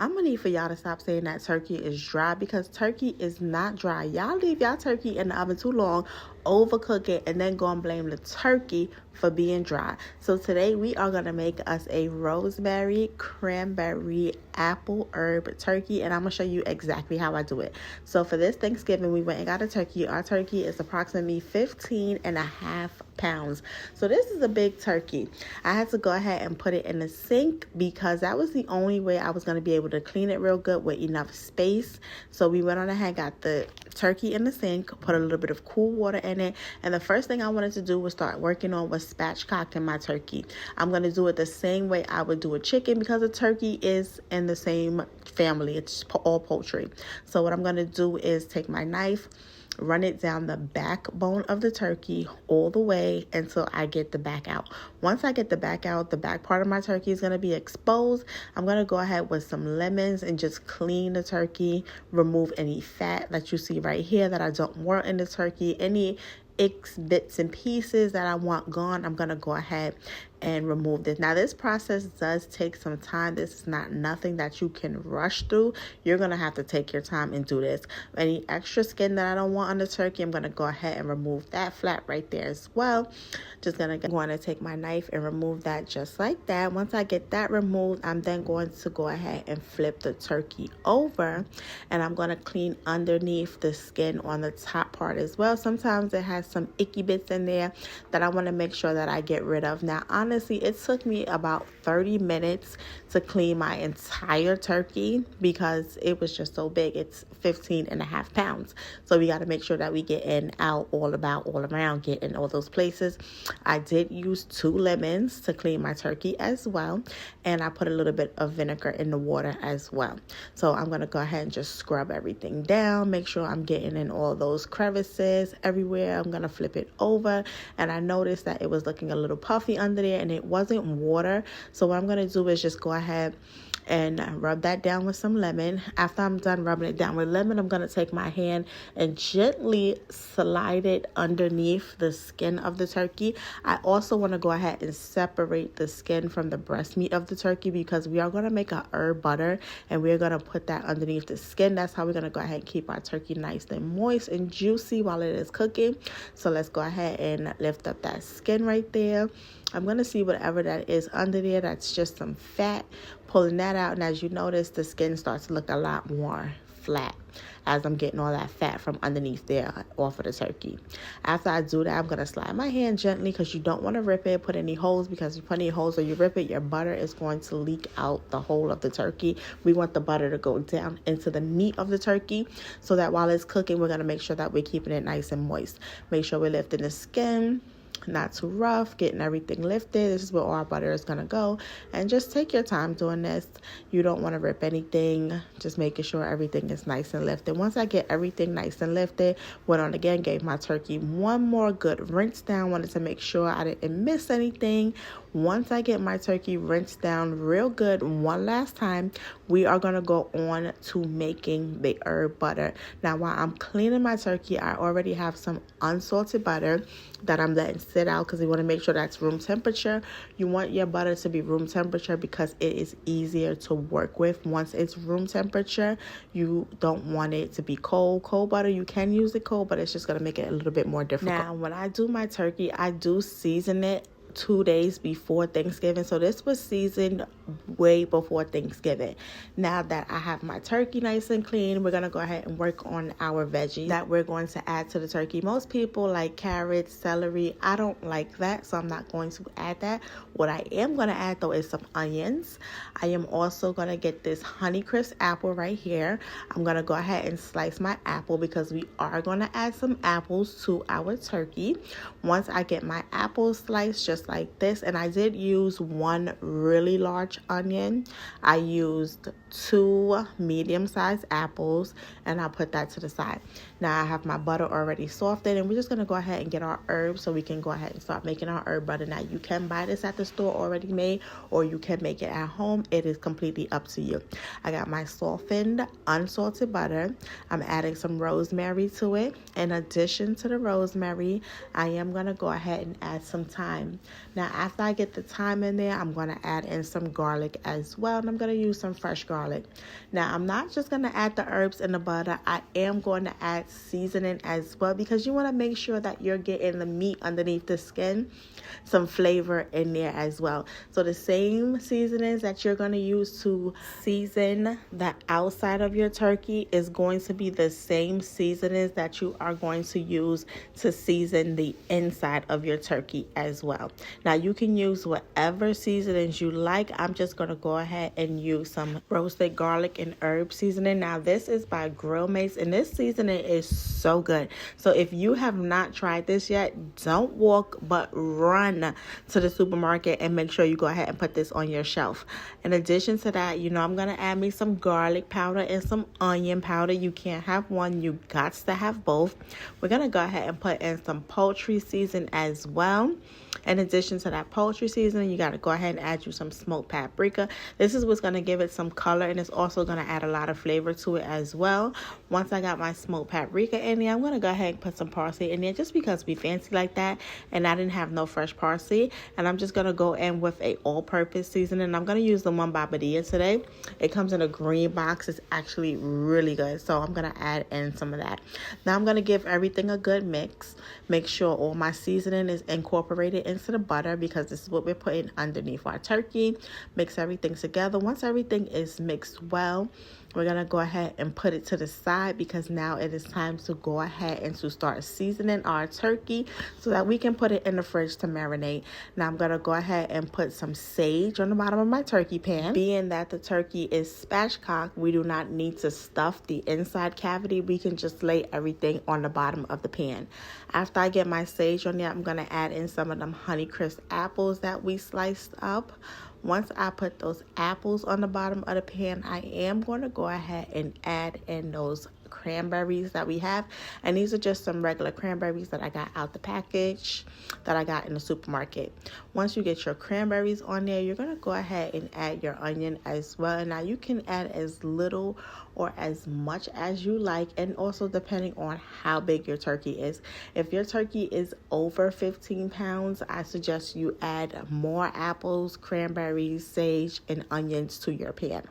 I'm gonna need for y'all to stop saying that turkey is dry, because turkey is not dry. Y'all leave y'all turkey in the oven too long, overcook it, and then go and blame the turkey for being dry. So today we are gonna make us a rosemary cranberry apple herb turkey, and I'm gonna show you exactly how I do it. So for this Thanksgiving, we went and got a turkey. Our turkey is approximately 15.5 pounds. So this is a big turkey. I had to go ahead and put it in the sink because that was the only way I was going to be able to clean it real good with enough space. So we went on ahead, got the turkey in the sink, put a little bit of cool water in it, and the first thing I wanted to do was start working on was spatchcocking my turkey. I'm going to do it the same way I would do a chicken because a turkey is in the same family. It's all poultry. So what I'm going to do is take my knife, run it down the backbone of the turkey all the way until I get the back out. Once I get the back out, the back part of my turkey is going to be exposed. I'm going to go ahead with some lemons and just clean the turkey, remove any fat that you see right here that I don't want in the turkey, any bits and pieces that I want gone. I'm going to go ahead and remove this. Now, this process does take some time. This is not nothing that you can rush through. You're going to have to take your time and do this. Any extra skin that I don't want on the turkey, I'm going to go ahead and remove that flat right there as well. Just going to take my knife and remove that just like that. Once I get that removed, I'm then going to go ahead and flip the turkey over, and I'm going to clean underneath the skin on the top part as well. Sometimes it has some icky bits in there that I want to make sure that I get rid of. Now, honestly, it took me about 30 minutes to clean my entire turkey because it was just so big. It's 15.5 pounds. So we got to make sure that we get in, out, all around, get in all those places. I did use 2 lemons to clean my turkey as well. And I put a little bit of vinegar in the water as well. So I'm going to go ahead and just scrub everything down, make sure I'm getting in all those crevices everywhere. I'm going to flip it over, and I noticed that it was looking a little puffy under there, and it wasn't water. So what I'm going to do is just go ahead and rub that down with some lemon. After I'm done rubbing it down with lemon, I'm going to take my hand and gently slide it underneath the skin of the turkey. I also want to go ahead and separate the skin from the breast meat of the turkey because we are going to make a herb butter, and we're going to put that underneath the skin. That's how we're going to go ahead and keep our turkey nice and moist and juicy while it is cooking. So let's go ahead and lift up that skin right there. I'm going to see whatever that is under there. That's just some fat. Pulling that out, and as you notice, the skin starts to look a lot more flat as I'm getting all that fat from underneath there off of the turkey. After I do that, I'm going to slide my hand gently because you don't want to rip it, put any holes, because if you put any holes or you rip it, your butter is going to leak out the whole of the turkey. We want the butter to go down into the meat of the turkey so that while it's cooking, we're going to make sure that we're keeping it nice and moist. Make sure we're lifting the skin, not too rough, getting everything lifted. This is where all our butter is going to go, and just take your time doing this. You don't want to rip anything, just making sure everything is nice and lifted. Once I get everything nice and lifted, went on again, gave my turkey one more good rinse down, wanted to make sure I didn't miss anything. Once I get my turkey rinsed down real good one last time, we are going to go on to making the herb butter. Now, while I'm cleaning my turkey, I already have some unsalted butter that I'm letting sit out because we want to make sure that's room temperature. You want your butter to be room temperature because it is easier to work with. Once it's room temperature, you don't want it to be cold. Cold butter, you can use it cold, but it's just going to make it a little bit more difficult. Now, when I do my turkey, I do season it 2 days before Thanksgiving. So this was seasoned way before Thanksgiving. Now that I have my turkey nice and clean, we're going to go ahead and work on our veggies that we're going to add to the turkey. Most people like carrots, celery. I don't like that, so I'm not going to add that. What I am going to add though is some onions. I am also going to get this Honeycrisp apple right here. I'm going to go ahead and slice my apple because we are going to add some apples to our turkey. Once I get my apples sliced just like this, and I did use 1 really large onion. I used 2 medium-sized apples, and I'll put that to the side. Now I have my butter already softened, and we're just going to go ahead and get our herbs so we can go ahead and start making our herb butter. Now you can buy this at the store already made, or you can make it at home. It is completely up to you. I got my softened unsalted butter. I'm adding some rosemary to it. In addition to the rosemary, I am going to go ahead and add some thyme. Now after I get the thyme in there, I'm going to add in some garlic garlic as well, and I'm going to use some fresh garlic. Now, I'm not just going to add the herbs and the butter. I am going to add seasoning as well, because you want to make sure that you're getting the meat underneath the skin, some flavor in there as well. So the same seasonings that you're going to use to season the outside of your turkey is going to be the same seasonings that you are going to use to season the inside of your turkey as well. Now, you can use whatever seasonings you like. I'm just going to go ahead and use some roasted garlic and herb seasoning. Now, this is by Grill Mates, and this seasoning is so good. So if you have not tried this yet, don't walk but run to the supermarket and make sure you go ahead and put this on your shelf. In addition to that, I'm going to add me some garlic powder and some onion powder. You can't have one, you got to have both. We're going to go ahead and put in some poultry season as well. In addition to that poultry seasoning, you got to go ahead and add you some smoked paprika. This is what's going to give it some color, and it's also going to add a lot of flavor to it as well. Once I got my smoked paprika in there, I'm going to go ahead and put some parsley in there just because we fancy like that, and I didn't have no fresh parsley. And I'm just going to go in with a all-purpose seasoning. I'm going to use the one by Badia today. It comes in a green box. It's actually really good, so I'm going to add in some of that. Now I'm going to give everything a good mix. Make sure all my seasoning is incorporated into the butter, because this is what we're putting underneath our turkey. Mix everything together. Once everything is mixed well, we're going to go ahead and put it to the side, because now it is time to go ahead and to start seasoning our turkey so that we can put it in the fridge to marinate. Now I'm going to go ahead and put some sage on the bottom of my turkey pan. Being that the turkey is spatchcock, we do not need to stuff the inside cavity. We can just lay everything on the bottom of the pan. After I get my sage on there, I'm going to add in some of them Honeycrisp apples that we sliced up. Once I put those apples on the bottom of the pan, I am going to go ahead and add in those cranberries that we have, and these are just some regular cranberries that I got out the package that I got in the supermarket. Once you get your cranberries on there, you're going to go ahead and add your onion as well. And now you can add as little or as much as you like, and also depending on how big your turkey is. If your turkey is over 15 pounds, I suggest you add more apples, cranberries, sage, and onions to your pan.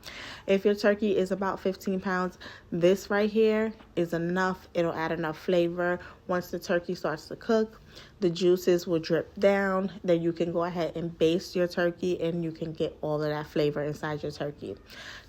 If your turkey is about 15 pounds, this right here is enough. It'll add enough flavor. Once the turkey starts to cook, the juices will drip down. Then you can go ahead and baste your turkey, and you can get all of that flavor inside your turkey.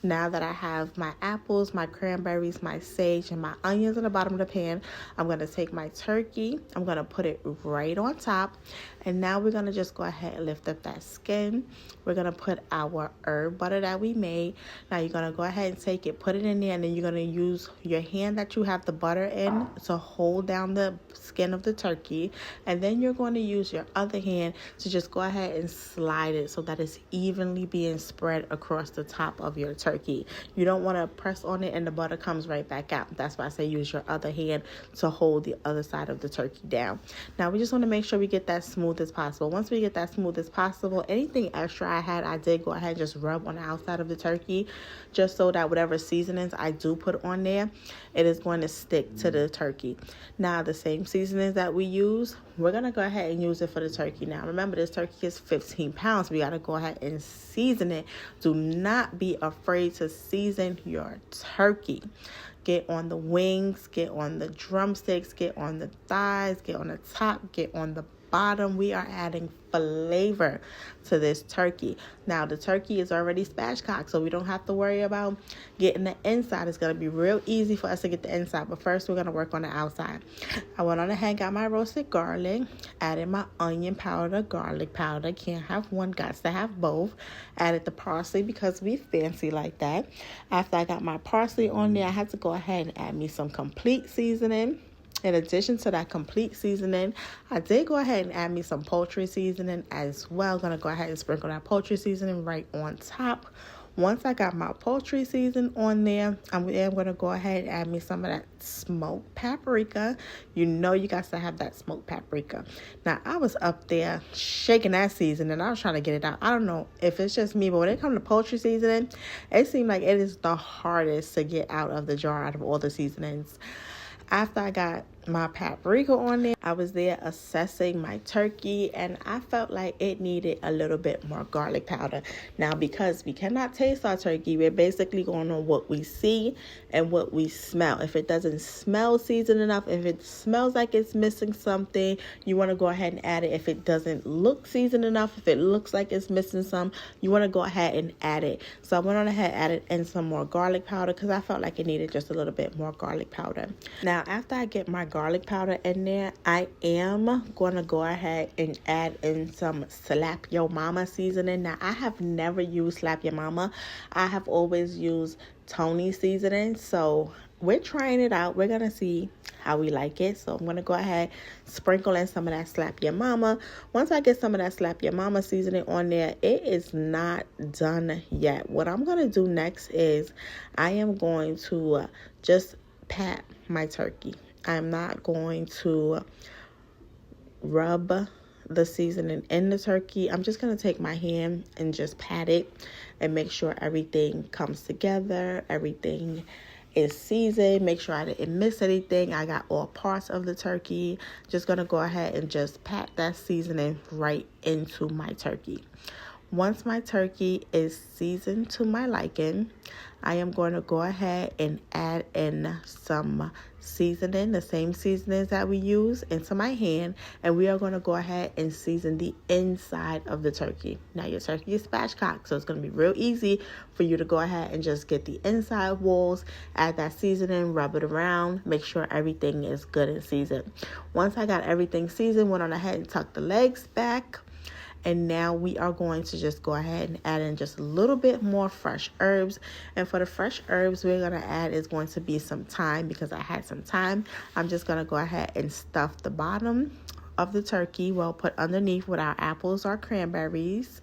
Now that I have my apples, my cranberries, my sage, and my onions in the bottom of the pan, I'm going to take my turkey. I'm going to put it right on top. And now we're going to just go ahead and lift up that skin. We're going to put our herb butter that we made. Now you're going to go ahead and take it, put it in there, and then you're going to use your hand that you have the butter in to hold down the skin of the turkey. And then you're going to use your other hand to just go ahead and slide it so that it's evenly being spread across the top of your turkey. You don't want to press on it and the butter comes right back out. That's why I say use your other hand to hold the other side of the turkey down. Now we just want to make sure we get that smooth as possible. Once we get that smooth as possible, anything extra I did go ahead and just rub on the outside of the turkey, just so that whatever seasonings I do put on there, it is going to stick to the turkey. Now the same seasonings that we use, we're going to go ahead and use it for the turkey. Now remember, this turkey is 15 pounds. We got to go ahead and season it. Do not be afraid to season your turkey. Get on the wings, get on the drumsticks, get on the thighs, get on the top, get on the bottom. We are adding flavor to this turkey. Now the turkey is already spatchcocked, so we don't have to worry about getting the inside. It's going to be real easy for us to get the inside, but first we're going to work on the outside. I went on ahead, got my roasted garlic, added my onion powder, garlic powder. Can't have one, got to have both. Added the parsley because we fancy like that. After I got my parsley on there, I had to go ahead and add me some complete seasoning. In addition to that complete seasoning, I did go ahead and add me some poultry seasoning as well. Going to go ahead and sprinkle that poultry seasoning right on top. Once I got my poultry season on there, I'm going to go ahead and add me some of that smoked paprika. You know you got to have that smoked paprika. Now, I was up there shaking that seasoning. I was trying to get it out. I don't know if it's just me, but when it comes to poultry seasoning, it seemed like it is the hardest to get out of the jar out of all the seasonings. After I got my paprika on there. I was there assessing my turkey, and I felt like it needed a little bit more garlic powder. Now, because we cannot taste our turkey, we're basically going on what we see and what we smell. If it doesn't smell seasoned enough, if it smells like it's missing something, you want to go ahead and add it. If it doesn't look seasoned enough, if it looks like it's missing some, you want to go ahead and add it. So I went on ahead and added in some more garlic powder because I felt like it needed just a little bit more garlic powder. Now, after I get my garlic powder in there, I am going to go ahead and add in some Slap Your Mama seasoning. Now, I have never used Slap Your Mama. I have always used Tony seasoning. So we're trying it out. We're going to see how we like it. So I'm going to go ahead, sprinkle in some of that Slap Your Mama. Once I get some of that Slap Your Mama seasoning on there, it is not done yet. What I'm going to do next is I am going to just pat my turkey. I'm not going to rub the seasoning in the turkey. I'm just going to take my hand and just pat it and make sure everything comes together, everything is seasoned, make sure I didn't miss anything. I got all parts of the turkey. Just going to go ahead and just pat that seasoning right into my turkey. Once my turkey is seasoned to my liking, I am going to go ahead and add in some seasoning, the same seasonings that we use, into my hand, and we are going to go ahead and season the inside of the turkey. Now, your turkey is spatchcocked, so it's going to be real easy for you to go ahead and just get the inside walls, add that seasoning, rub it around, make sure everything is good and seasoned. Once I got everything seasoned, went on ahead and tucked the legs back. And now we are going to just go ahead and add in just a little bit more fresh herbs. And for the fresh herbs we're going to add is going to be some thyme, because I had some thyme. I'm just going to go ahead and stuff the bottom of the turkey, well, put underneath with our apples or cranberries.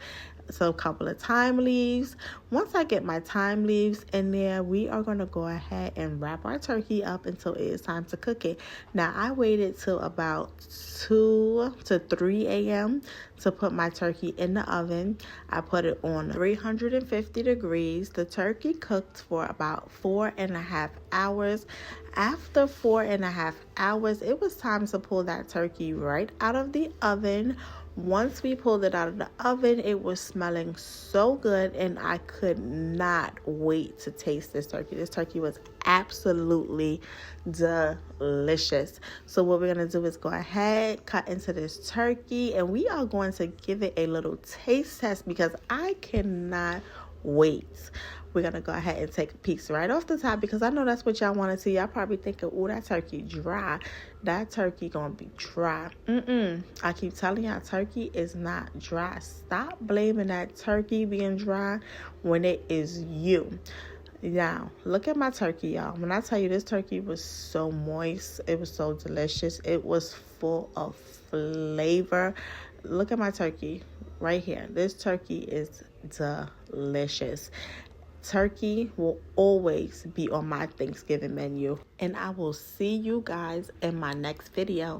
So a couple of thyme leaves. Once I get my thyme leaves in there, we are going to go ahead and wrap our turkey up until it is time to cook it. Now, I waited till about 2 to 3 a.m. to put my turkey in the oven. I put it on 350 degrees. The turkey cooked for about 4.5 hours. After 4.5 hours, it was time to pull that turkey right out of the oven. Once we pulled it out of the oven, it was smelling so good, and I could not wait to taste this turkey. This turkey was absolutely delicious. So what we're going to do is go ahead, cut into this turkey, and we are going to give it a little taste test because I cannot wait. We're going to go ahead and take a piece right off the top because I know that's what y'all want to see. Y'all probably thinking, oh, that turkey dry. That turkey going to be dry. I keep telling y'all, turkey is not dry. Stop blaming that turkey being dry when it is you. Now, look at my turkey, y'all. When I tell you this turkey was so moist, it was so delicious. It was full of flavor. Look at my turkey right here. This turkey is delicious. Turkey will always be on my Thanksgiving menu. And I will see you guys in my next video.